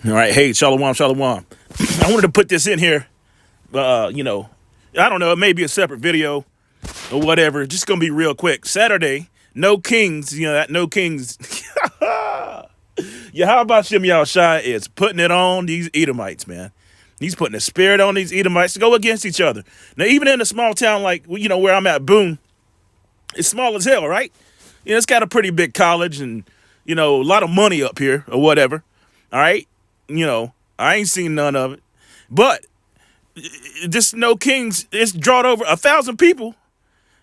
All right, hey, shalom, shalom. I wanted to put this in here. You know, I don't know. It may be a separate video or whatever. Just gonna be real quick. Saturday, no kings. You know that no kings. Yeah, how about Shem Shai is putting it on these Edomites, man. He's putting a spirit on these Edomites to go against each other. Now, even in a small town like where I'm at, Boone, it's small as hell, right? It's got a pretty big college and a lot of money up here or whatever. All right. I ain't seen none of it. But this No Kings, it's drawn over 1,000 people.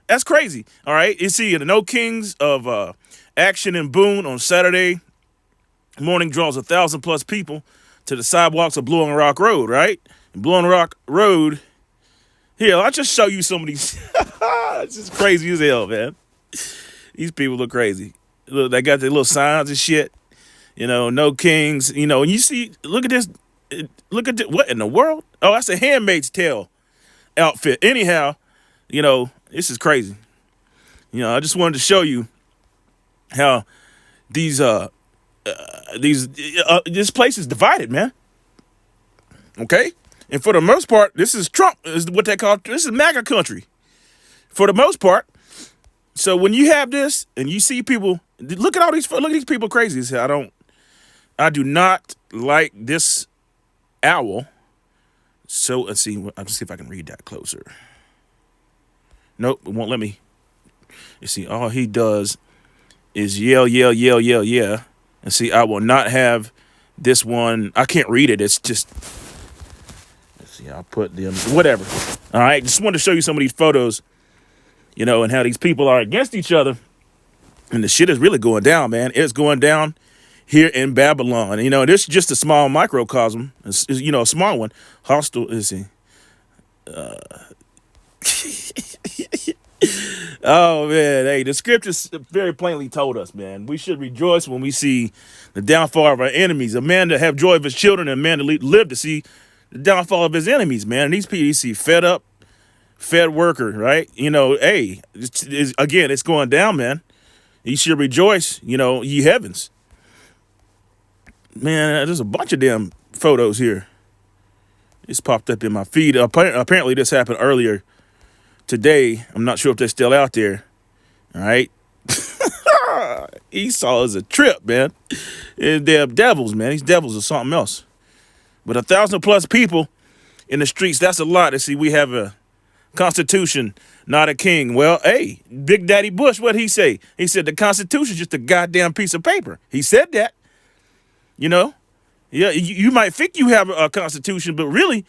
That's crazy. All right. You see, the No Kings of Action in Boone on Saturday morning draws 1,000+ people to the sidewalks of Blue and Rock Road, right? And Blue and Rock Road. Here, I'll just show you some of these. It's just crazy as hell, man. These people look crazy. Look, they got their little signs and shit. No kings. And you see, look at this. Look at this. What in the world? Oh, that's a Handmaid's Tale outfit. Anyhow, this is crazy. I just wanted to show you how this place is divided, man. Okay? And for the most part, this is Trump, is what they call, this is MAGA country. For the most part. So when you have this and you see people, look at these people crazy. I do not like this owl. So let's see if I can read that closer. Nope, it won't let me. You see, all he does is yell, yell, yell, yell, yeah. And see, I will not have this one. I can't read it. It's just, let's see, I'll put them, whatever. All right, just wanted to show you some of these photos, and how these people are against each other. And the shit is really going down, man. It's going down here in Babylon. This is just a small microcosm. It's a small one. Hostile, let's see. Oh, man. Hey, the scriptures very plainly told us, man, we should rejoice when we see the downfall of our enemies. A man to have joy of his children, and a man to live to see the downfall of his enemies, man. And these people, you see, fed worker, right? Hey, it's going down, man. You should rejoice, ye heavens. Man, there's a bunch of damn photos here. It's popped up in my feed. Apparently, this happened earlier today. I'm not sure if they're still out there. All right. Esau is a trip, man. They're devils, man. These devils are something else. But 1,000+ people in the streets, that's a lot. See, we have a Constitution, not a king. Well, hey, Big Daddy Bush, what'd he say? He said the Constitution's just a goddamn piece of paper. He said that. Yeah, you might think you have a Constitution, but really,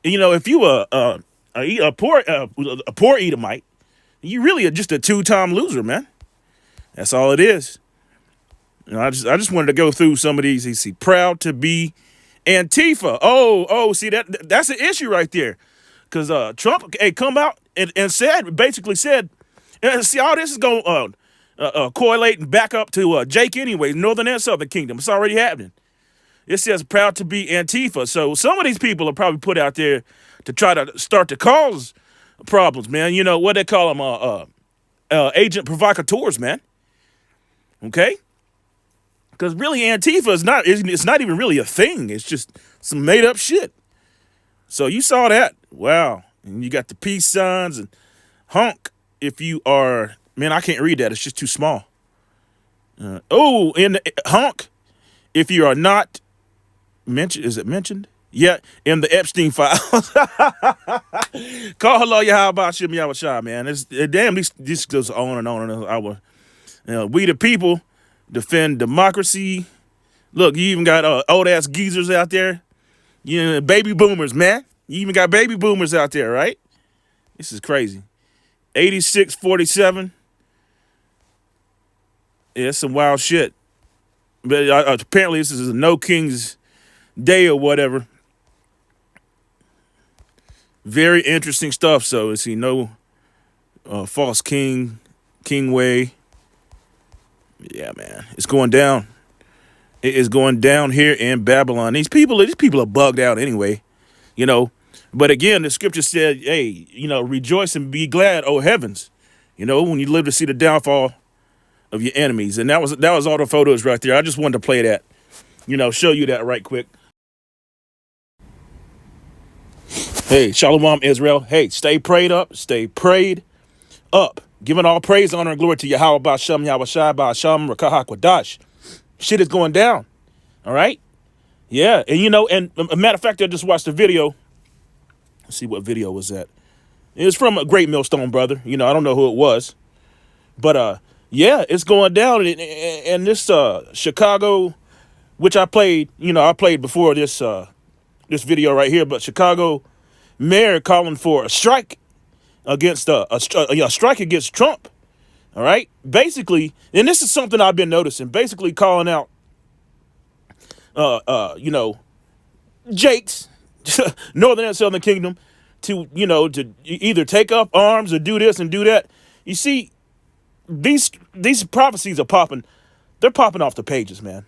if you a poor Edomite, you really are just a two-time loser, man. That's all it is. I just wanted to go through some of these. You see, proud to be Antifa. Oh, see that's an issue right there. Because Trump come out and basically said, see, all this is going to correlate and back up to Jake anyway, Northern and Southern Kingdom. It's already happening. It says proud to be Antifa. So some of these people are probably put out there to try to start to cause problems, man. What they call them, agent provocateurs, man. Okay? Because really Antifa it's not even really a thing. It's just some made up shit. So you saw that. Wow. And you got the peace signs and honk if you are, man, I can't read that. It's just too small. And the honk if you are not mentioned. Is it mentioned? Yeah, in the Epstein files. Call hello, how about Shem Shai, man. Damn, this goes on and on and on. We the people defend democracy. Look, you even got old ass geezers out there. Baby boomers, man. You even got baby boomers out there, right? This is crazy. 86-47. Yeah, it's some wild shit. But apparently this is a No Kings Day or whatever. Very interesting stuff. So, see, no false king way. Yeah, man. It's going down. It is going down here in Babylon. These people are bugged out anyway, But again, the scripture said, hey, rejoice and be glad, oh heavens, when you live to see the downfall of your enemies. And that was all the photos right there. I just wanted to play that, show you that right quick. Hey, Shalom Israel. Hey, stay prayed up, stay prayed up. Giving all praise, honor, and glory to Yahweh Ba'Shem, Yahweh Shai Ba'Shem, Rakah HaKodash. Shit is going down. All right? Yeah. And and a matter of fact, I just watched the video. Let's see what video was that. It was from a great millstone brother. I don't know who it was. But yeah, it's going down. And this Chicago, which I played, I played before this this video right here, but Chicago mayor calling for a strike against a strike against Trump. All right, basically, and this is something I've been noticing. Basically, calling out, Jakes, Northern and Southern Kingdom, to to either take up arms or do this and do that. You see, these prophecies are popping. They're popping off the pages, man.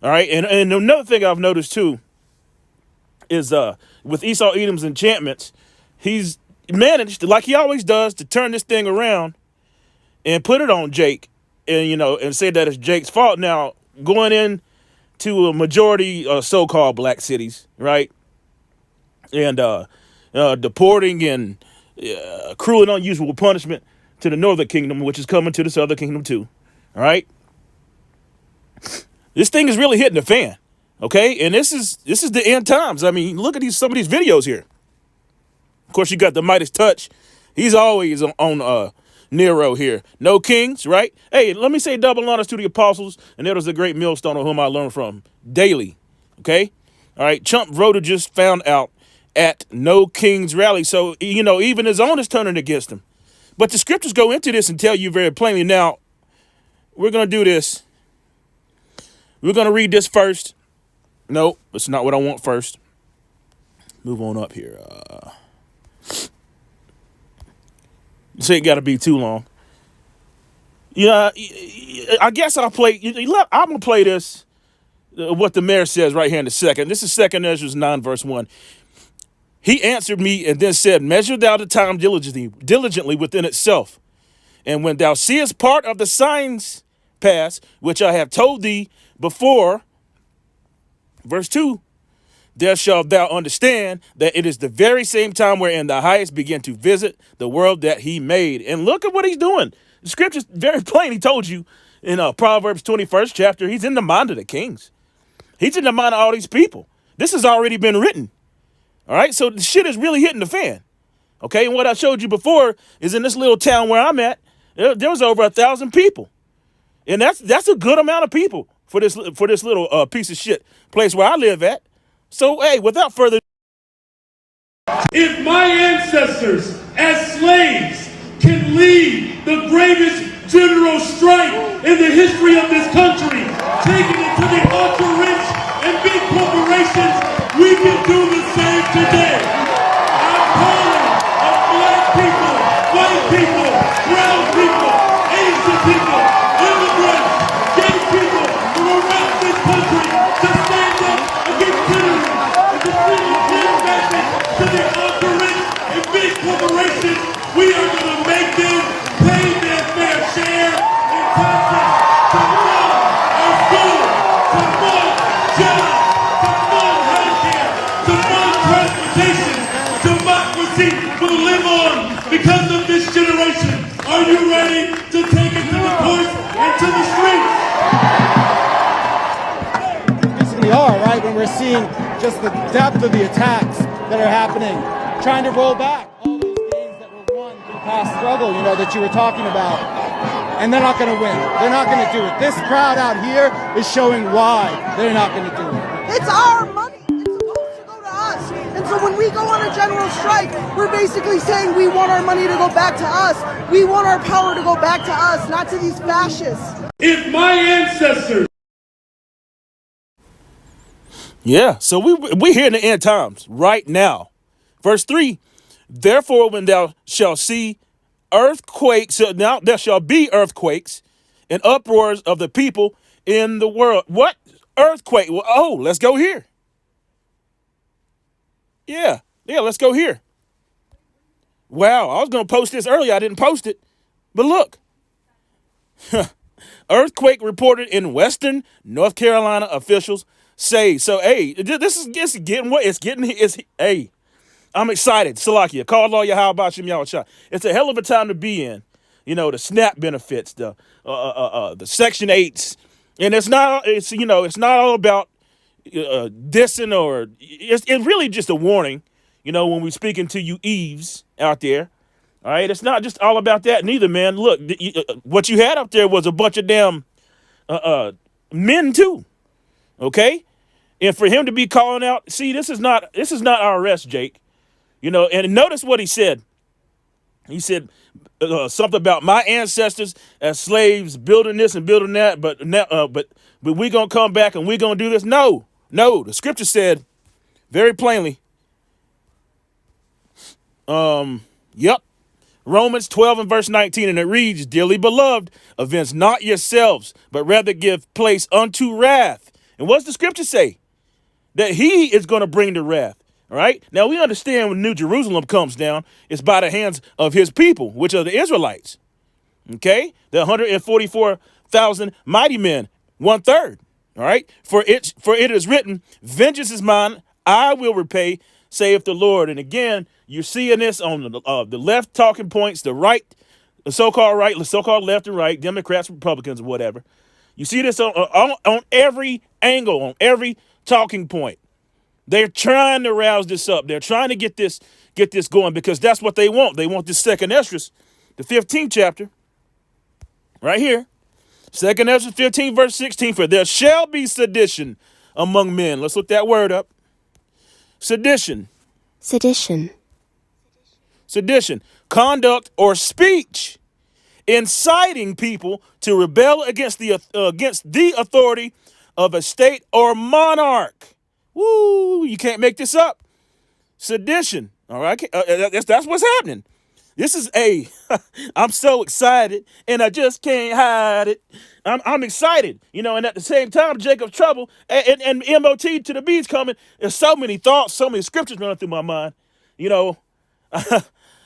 All right, and another thing I've noticed too is with Esau Edom's enchantments, he's managed, like he always does, to turn this thing around and put it on Jake, and and say that it's Jake's fault. Now going in to a majority so-called black cities, right, and deporting and cruel and unusual punishment to the Northern Kingdom, which is coming to the Southern Kingdom too. All right, this thing is really hitting the fan. Okay, and this is the end times. I mean, look at some of these videos here. Of course, you got the Midas touch. He's always on Nero here. No kings, right? Hey, let me say double honors to the apostles, and there was a great millstone on whom I learned from daily. Okay, all right. Trump voter just found out at No Kings rally, so even his own is turning against him. But the scriptures go into this and tell you very plainly. Now, we're gonna do this. We're gonna read this first. No, that's not what I want first. Move on up here. This ain't got to be too long. I guess I'll play. I'm going to play this, what the mayor says right here in a second. This is 2 Ezra 9, verse 1. He answered me and then said, measure thou the time diligently within itself. And when thou seest part of the signs pass, which I have told thee before, verse 2, there shalt thou understand that it is the very same time wherein the highest begin to visit the world that he made. And look at what he's doing. The scripture's very plain. He told you in Proverbs 21st chapter, he's in the mind of the kings. He's in the mind of all these people. This has already been written. All right, so the shit is really hitting the fan. Okay, and what I showed you before is in this little town where I'm at, there was over 1,000 people. And that's a good amount of people for this little piece of shit place where I live at. So, hey, without further ado, if my ancestors as slaves can lead the greatest general strike in the history of this country, taking it to the ultra rich and big corporations, we can do the same today. I'm calling on black people, white people, brown people, Asian people, immigrants, gay people from around this country to stand up against tyranny and to bring a clear message to the ultra rich and big corporations. We are going to make them pay their fair share in taxes to fund our schools, to fund jobs, to fund healthcare, to fund transportation. Democracy will live on because of this generation. Are you ready to take it to the courts and to the streets? Yes, we are, right? When we're seeing just the depth of the attacks that are happening, trying to roll back all those gains that were won through past struggle, that you were talking about. And they're not going to win. They're not going to do it. This crowd out here is showing why they're not going to do it. It's our money. It's supposed to go to us. And so when we go on a general strike, we're basically saying we want our money to go back to us. We want our power to go back to us, not to these fascists. If my ancestors... yeah, so we here in the end times right now. Verse 3, therefore when thou shalt see earthquakes, so now there shall be earthquakes and uproars of the people in the world. What? Earthquake? Well, oh, let's go here. Yeah, let's go here. Wow, I was going to post this earlier. I didn't post it. But look. Earthquake reported in Western North Carolina, officials say. So, hey, this is getting what it's getting. Hey, I'm excited. Salakia. Call all your how about you, Yahweh. It's a hell of a time to be in. You know, the SNAP benefits, the Section 8s. And it's not all about dissing or it's really just a warning, when we're speaking to you Eves out there. All right. It's not just all about that neither, man. Look, what you had up there was a bunch of damn men too. Okay. And for him to be calling out, see, this is not our arrest, Jake. And notice what he said. He said something about my ancestors as slaves building this and building that, but we gonna come back and we gonna do this. No, the scripture said very plainly. Yep. Romans 12 and verse 19, and it reads, "Dearly beloved, avenge not yourselves, but rather give place unto wrath." And what's the scripture say? That he is going to bring the wrath. All right. Now we understand when New Jerusalem comes down, it's by the hands of his people, which are the Israelites. Okay. The 144,000 mighty men, 1/3. All right. For it is written, "Vengeance is mine, I will repay, saith the Lord." And again, you're seeing this on the left talking points, the right, the so-called right, the so-called left and right, Democrats, Republicans, or whatever. You see this on every angle, on every talking point. They're trying to rouse this up. They're trying to get this going because that's what they want. They want this second Esdras, the 15th chapter, right here. Second Esdras 15, verse 16, "For there shall be sedition among men." Let's look that word up. Sedition. Sedition. Conduct or speech inciting people to rebel against the authority of a state or monarch. Woo, you can't make this up. Sedition. All right. That's what's happening. This is I'm so excited and I just can't hide it. I'm excited, and at the same time, Jacob's trouble and MOT to the B's coming. There's so many thoughts, so many scriptures running through my mind.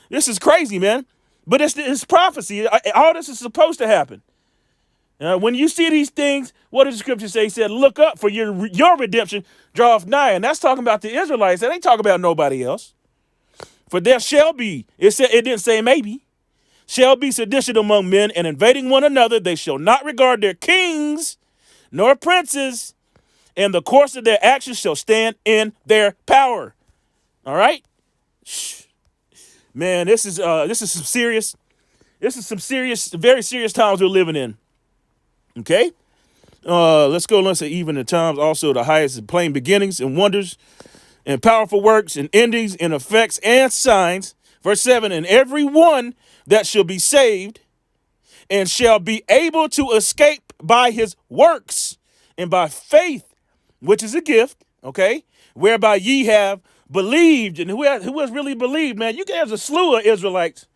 This is crazy, man. But it's prophecy. All this is supposed to happen. When you see these things, what does the scripture say? He said, "Look up, for your redemption draweth nigh." And that's talking about the Israelites. That ain't talking about nobody else. "For there shall be," it didn't say maybe, "shall be sedition among men, and invading one another. They shall not regard their kings nor princes, and the course of their actions shall stand in their power." All right? Man, this is some serious, very serious times we're living in. Okay? Let's go. Let's say even the times also the highest in plain beginnings and wonders and powerful works and endings and effects and signs. Verse 7, "And every one that shall be saved and shall be able to escape by his works and by faith, which is a gift, okay, whereby ye have believed." And who has really believed, man? There's a slew of Israelites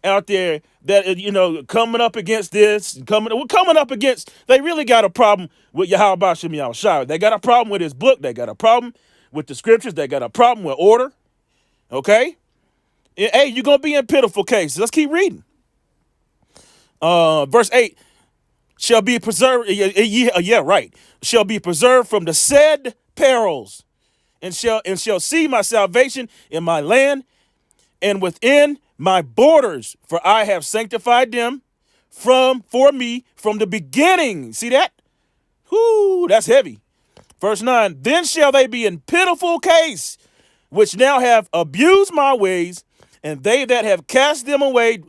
out there that, coming up against this, coming up against, they really got a problem with Yahweh Bashem Yahushua. They got a problem with his book. They got a problem with the scriptures. They got a problem with order. Okay? Hey, you're going to be in pitiful cases. Let's keep reading. Verse 8, "Shall be preserved," "shall be preserved from the said perils, and shall see my salvation in my land and within my borders, for I have sanctified them for me from the beginning." See that? Whoo, that's heavy. Verse 9, "Then shall they be in pitiful case, which now have abused my ways, and they that have cast them away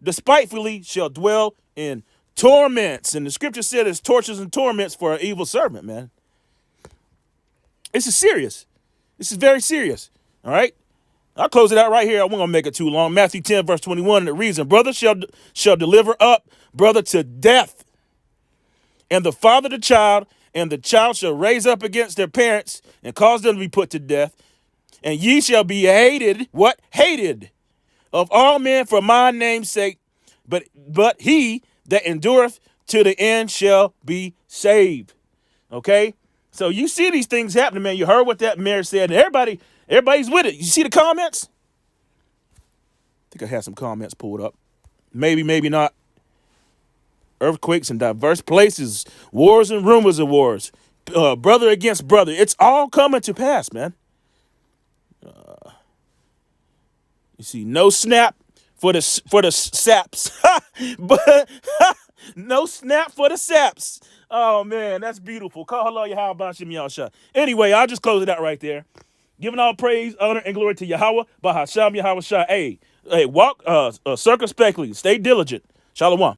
despitefully shall dwell in torments." And the scripture said it's tortures and torments for an evil servant, man. This is serious. This is very serious. All right. I'll close it out right here. I won't make it too long. Matthew 10, verse 21, and it reads, "And brother shall deliver up brother to death, and the father the child, and the child shall raise up against their parents and cause them to be put to death. And ye shall be hated," what? "Hated of all men for my name's sake, but he that endureth to the end shall be saved." Okay? So you see these things happening, man. You heard what that mayor said, and everybody's with it. You see the comments? I think I had some comments pulled up. Maybe, maybe not. Earthquakes in diverse places, wars and rumors of wars, brother against brother. It's all coming to pass, man. see, no snap for the saps, but no snap for the saps. Oh man, that's beautiful. Call hello Yahweh Shem Yahshua. Anyway, I'll just close it out right there. Giving all praise, honor, and glory to Yahweh, Bahasham Yahweh Shah. Hey, walk circumspectly, stay diligent. Shalom.